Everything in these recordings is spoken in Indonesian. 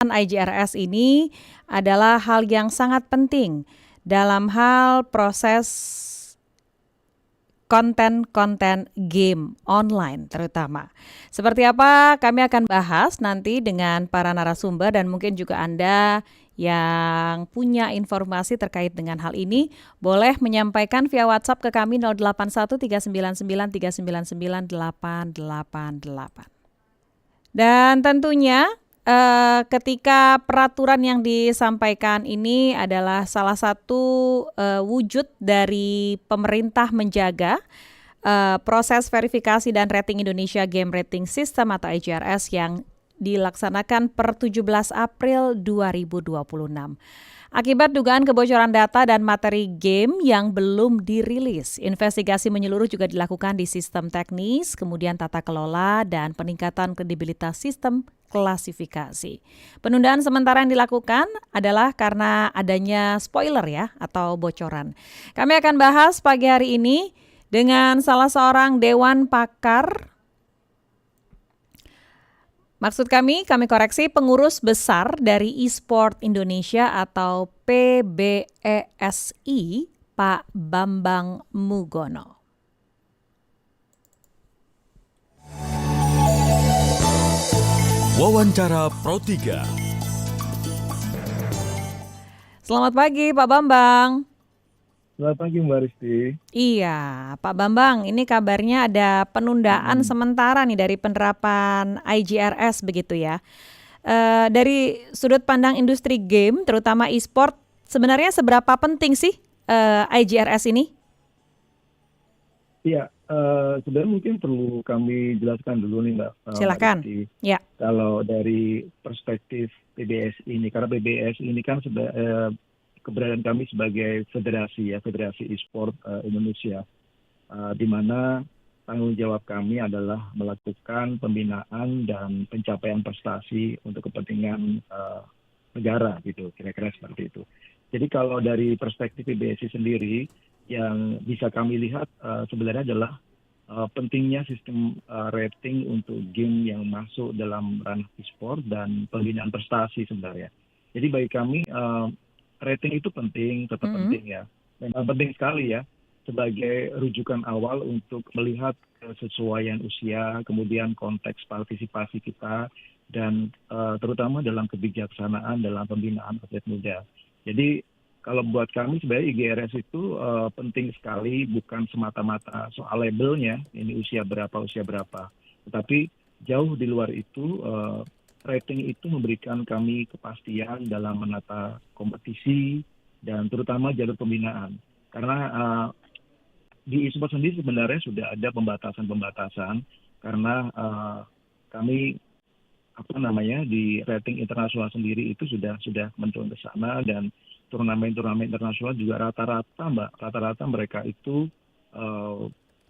IGRS ini adalah hal yang sangat penting dalam hal proses konten-konten game online terutama. Seperti apa kami akan bahas nanti dengan para narasumber dan mungkin juga Anda yang punya informasi terkait dengan hal ini boleh menyampaikan via WhatsApp ke kami 081 399 399 888. Dan tentunya ketika peraturan yang disampaikan ini adalah salah satu wujud dari pemerintah menjaga proses verifikasi dan rating Indonesia Game Rating System atau IGRS yang dilaksanakan per 17 April 2026. Akibat dugaan kebocoran data dan materi game yang belum dirilis, investigasi menyeluruh juga dilakukan di sistem teknis, kemudian tata kelola, dan peningkatan kredibilitas sistem klasifikasi. Penundaan sementara yang dilakukan adalah karena adanya spoiler ya, atau bocoran. Kami akan bahas pagi hari ini dengan salah seorang dewan pakar. Maksud kami koreksi pengurus besar dari e-sport Indonesia atau PBESI, Pak Bambang Mugono. Wawancara Pro 3. Selamat pagi Pak Bambang. Selamat pagi Mbak Risti. Iya, Pak Bambang, ini kabarnya ada penundaan sementara nih dari penerapan IGRS begitu ya. Dari sudut pandang industri game, terutama e-sport, sebenarnya seberapa penting sih IGRS ini? Iya, sebenarnya mungkin perlu kami jelaskan dulu nih Mbak. Silakan. Mbak Risti. Ya. Kalau dari perspektif PBSI ini, karena PBSI ini kan keberadaan kami sebagai federasi e-sport Indonesia, di mana tanggung jawab kami adalah melakukan pembinaan dan pencapaian prestasi untuk kepentingan negara gitu, kira-kira seperti itu. Jadi kalau dari perspektif PBSI sendiri, yang bisa kami lihat sebenarnya adalah pentingnya sistem rating untuk game yang masuk dalam ranah e-sport dan pembinaan prestasi sebenarnya. Jadi bagi kami rating itu penting, tetap penting ya. Memang penting sekali ya, sebagai rujukan awal untuk melihat kesesuaian usia, kemudian konteks partisipasi kita, dan terutama dalam kebijaksanaan dalam pembinaan atlet muda. Jadi kalau buat kami sebenarnya IGRS itu penting sekali, bukan semata-mata soal labelnya, ini usia berapa, tetapi jauh di luar itu, rating itu memberikan kami kepastian dalam menata kompetisi dan terutama jalur pembinaan. Karena di e-sport sendiri sebenarnya sudah ada pembatasan karena kami di rating internasional sendiri itu sudah menurun ke sana, dan turnamen-turnamen internasional juga rata-rata mereka itu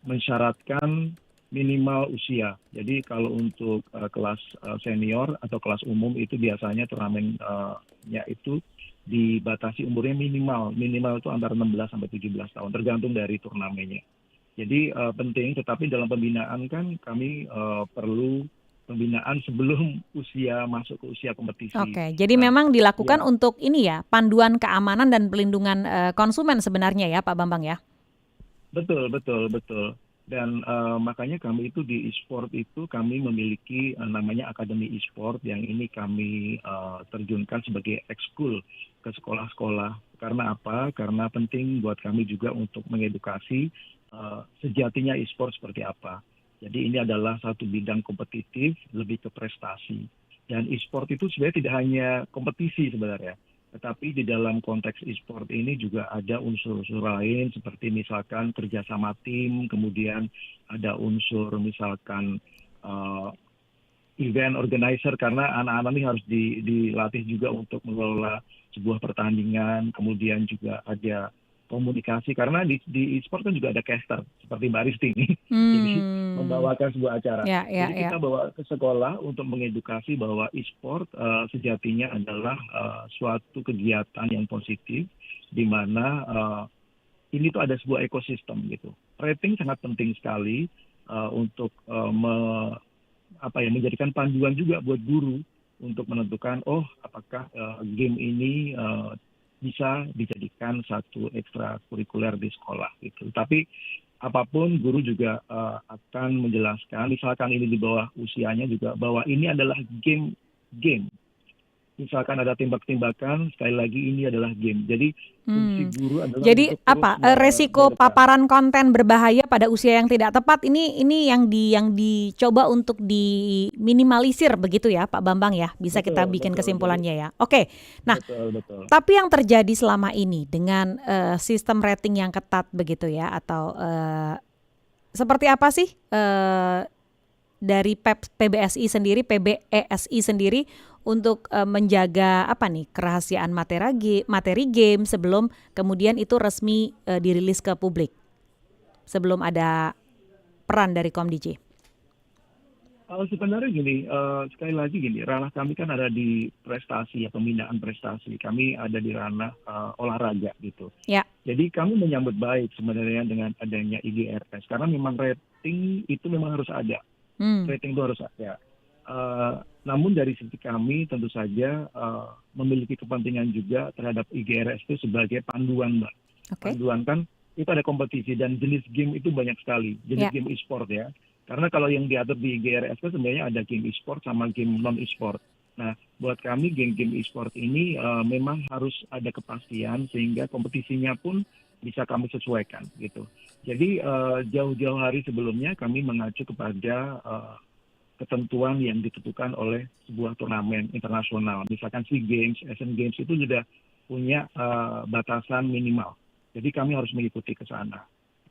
mensyaratkan minimal usia. Jadi kalau untuk kelas senior atau kelas umum itu biasanya turnamennya itu dibatasi umurnya minimal itu antara 16 sampai 17 tahun tergantung dari turnamennya. Jadi penting, tetapi dalam pembinaan kan kami perlu pembinaan sebelum masuk ke usia kompetisi. Oke, jadi memang dilakukan untuk ini ya, panduan keamanan dan pelindungan konsumen sebenarnya ya Pak Bambang ya? Betul. Dan makanya kami itu di e-sport itu kami memiliki namanya Akademi e-sport yang ini kami terjunkan sebagai ekskul ke sekolah-sekolah. Karena apa? Karena penting buat kami juga untuk mengedukasi sejatinya e-sport seperti apa. Jadi ini adalah satu bidang kompetitif, lebih ke prestasi. Dan e-sport itu sebenarnya tidak hanya kompetisi sebenarnya, tetapi di dalam konteks e-sport ini juga ada unsur-unsur lain seperti misalkan kerjasama tim, kemudian ada unsur misalkan event organizer, karena anak-anak ini harus dilatih juga untuk mengelola sebuah pertandingan, kemudian juga ada komunikasi, karena di e-sport kan juga ada caster seperti Mbak Risti ini, jadi membawakan sebuah acara. Jadi kita bawa ke sekolah untuk mengedukasi bahwa e-sport sejatinya adalah suatu kegiatan yang positif, di mana ini tuh ada sebuah ekosistem gitu. Rating sangat penting sekali untuk menjadikan panduan juga buat guru untuk menentukan apakah game ini bisa dijadikan satu ekstrakurikuler di sekolah gitu. Tapi apapun guru juga akan menjelaskan, misalkan ini di bawah usianya juga, bahwa ini adalah game. Misalkan ada tembak-tembakan, sekali lagi ini adalah game. Jadi fungsi Hmm. guru adalah Jadi untuk terus apa resiko mengajarkan. paparan konten berbahaya pada usia yang tidak tepat ini yang dicoba untuk diminimalisir begitu ya Pak Bambang ya. Bisa kita Betul, bikin betul. Jadi kesimpulannya ya. Oke. Nah, betul, betul. tapi yang terjadi selama ini dengan sistem rating yang ketat begitu ya atau seperti apa sih dari PBSI sendiri, PBESI sendiri untuk menjaga apa nih kerahasiaan materi game sebelum kemudian itu resmi dirilis ke publik sebelum ada peran dari Komdj. Sebenarnya gini, sekali lagi gini, ranah kami kan ada di prestasi ya, pembinaan prestasi. Kami ada di ranah olahraga gitu. Ya. Jadi kami menyambut baik sebenarnya dengan adanya IGRS karena memang rating itu memang harus ada. Rating itu harus ada. Namun dari sisi kami tentu saja memiliki kepentingan juga terhadap IGRS itu sebagai panduan, Mbak. Oke. Panduan kan itu ada kompetisi dan jenis game itu banyak sekali. Jenis Ya. game e-sport ya. Karena kalau yang diatur di IGRS itu sebenarnya ada game e-sport sama game non e-sport. Nah, buat kami game-game e-sport ini memang harus ada kepastian sehingga kompetisinya pun bisa kami sesuaikan gitu. Jadi jauh-jauh hari sebelumnya kami mengacu kepada ketentuan yang ditentukan oleh sebuah turnamen internasional. Misalkan SEA Games, Asian Games itu sudah punya batasan minimal. Jadi kami harus mengikuti ke sana.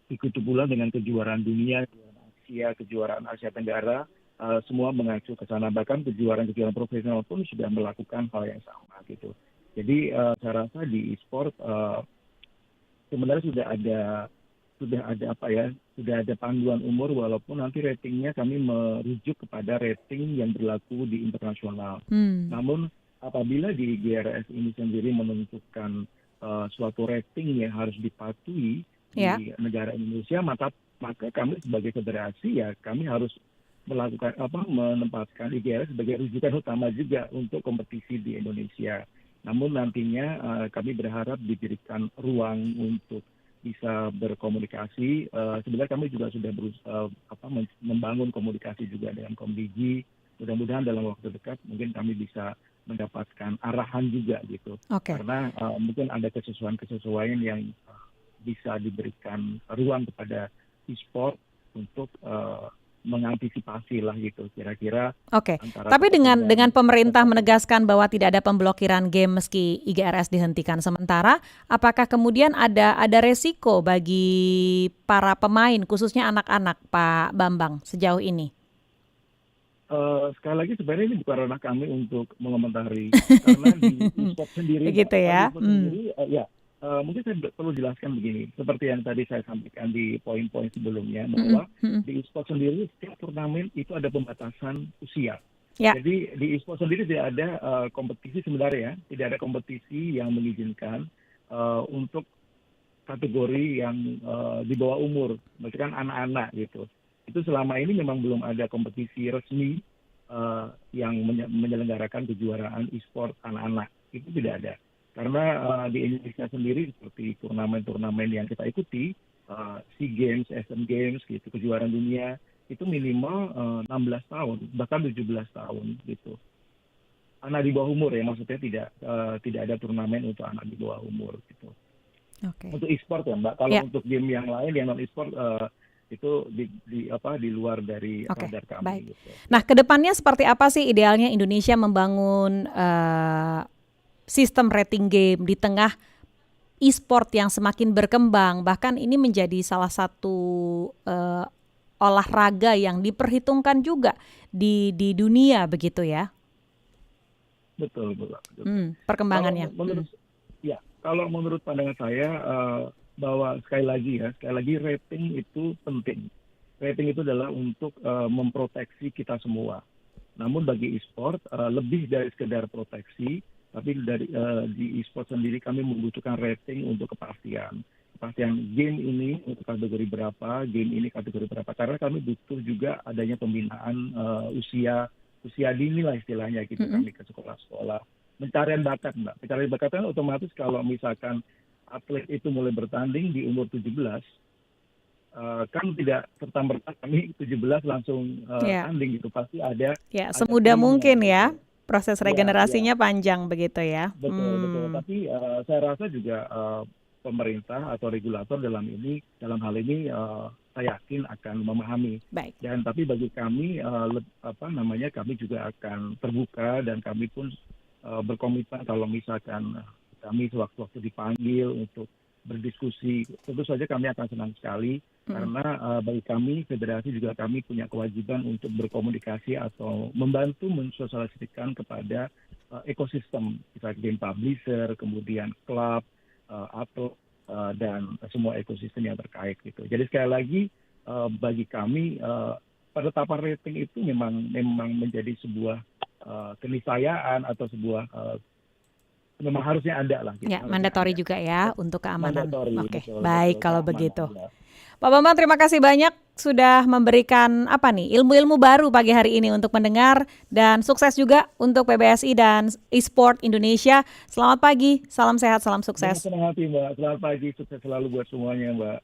Begitu pula dengan kejuaraan dunia, kejuaraan Asia Tenggara, semua mengacu ke sana. Bahkan kejuaraan-kejuaraan profesional pun sudah melakukan hal yang sama gitu. Jadi saya rasa di e-sport sebenarnya sudah ada panduan umur walaupun nanti ratingnya kami merujuk kepada rating yang berlaku di internasional. Namun apabila di GRS ini sendiri menentukan suatu rating yang harus dipatuhi di negara Indonesia, maka kami sebagai federasi ya kami harus menempatkan IGRS sebagai rujukan utama juga untuk kompetisi di Indonesia. Namun nantinya kami berharap diberikan ruang untuk bisa berkomunikasi. Sebenarnya kami juga sudah membangun komunikasi juga dengan Komdj. Mudah-mudahan dalam waktu dekat mungkin kami bisa mendapatkan arahan juga gitu. Karena mungkin ada kesesuaian yang bisa diberikan ruang kepada e-sport untuk mengantisipasi lah gitu kira-kira. Oke. Tapi dengan pemerintah menegaskan bahwa tidak ada pemblokiran game meski IGRS dihentikan sementara, apakah kemudian ada resiko bagi para pemain khususnya anak-anak Pak Bambang sejauh ini? Sekali lagi sebenarnya ini bukan ranah kami untuk mengomentari karena di e-sport sendiri, begitu ya. Mungkin saya perlu jelaskan begini, seperti yang tadi saya sampaikan di poin-poin sebelumnya bahwa di e-sport sendiri setiap turnamen itu ada pembatasan usia. Jadi di e-sport sendiri tidak ada kompetisi sebenarnya, tidak ada kompetisi yang mengizinkan untuk kategori yang di bawah umur, maksudnya anak-anak gitu. Itu selama ini memang belum ada kompetisi resmi yang menyelenggarakan kejuaraan e-sport anak-anak, itu tidak ada. Karena di Indonesia sendiri seperti turnamen-turnamen yang kita ikuti, SEA Games, Asian Games, gitu, kejuaraan dunia, itu minimal 16 tahun, bahkan 17 tahun gitu. Anak di bawah umur ya, maksudnya tidak ada turnamen untuk anak di bawah umur gitu. Untuk e-sport ya Mbak, kalau untuk game yang lain yang non e-sport itu di luar dari radar kami. Baik. Gitu. Nah, kedepannya seperti apa sih idealnya Indonesia membangun sistem rating game di tengah e-sport yang semakin berkembang, bahkan ini menjadi salah satu olahraga yang diperhitungkan juga di dunia begitu ya? Betul. Perkembangannya. Kalau menurut pandangan saya bahwa sekali lagi rating itu penting. Rating itu adalah untuk memproteksi kita semua. Namun bagi e-sport lebih dari sekedar proteksi. Tapi di e-sport sendiri kami membutuhkan rating untuk kepastian game ini untuk kategori berapa, game ini kategori berapa. Karena kami butuh juga adanya pembinaan usia usia dini lah istilahnya gitu, kami ke sekolah-sekolah. Pencarian bakat, Mbak. Pencarian bakat kan otomatis kalau misalkan atlet itu mulai bertanding di umur 17, kan tidak serta-merta kami 17 langsung Ya, tanding gitu. Pasti ada ya, ada semudah timnya mungkin ya. gitu. Proses Ya, ya. regenerasinya panjang begitu ya. Betul, betul. Tapi saya rasa juga pemerintah atau regulator dalam hal ini saya yakin akan memahami. Baik. Dan tapi bagi kami kami juga akan terbuka dan kami pun berkomitmen kalau misalkan kami sewaktu-waktu dipanggil untuk berdiskusi, tentu saja kami akan senang sekali karena bagi kami federasi juga kami punya kewajiban untuk berkomunikasi atau membantu mensosialisasikan kepada ekosistem, misalnya game publisher, kemudian klub, atau dan semua ekosistem yang terkait gitu. Jadi sekali lagi bagi kami penetapan rating itu memang menjadi sebuah keniscayaan atau sebuah memang harusnya ada lah gitu, Ya, harusnya mandatori ada. juga ya untuk keamanan. Mandatori, Oke, betul, baik betul, kalau keamanan. begitu. Ya. Pak Bambang, terima kasih banyak sudah memberikan apa nih ilmu-ilmu baru pagi hari ini untuk mendengar, dan sukses juga untuk PBSI dan e-sport Indonesia. Selamat pagi, salam sehat, salam Dengan sukses. senang hati, Mbak. Selamat pagi, sukses selalu buat semuanya, Mbak.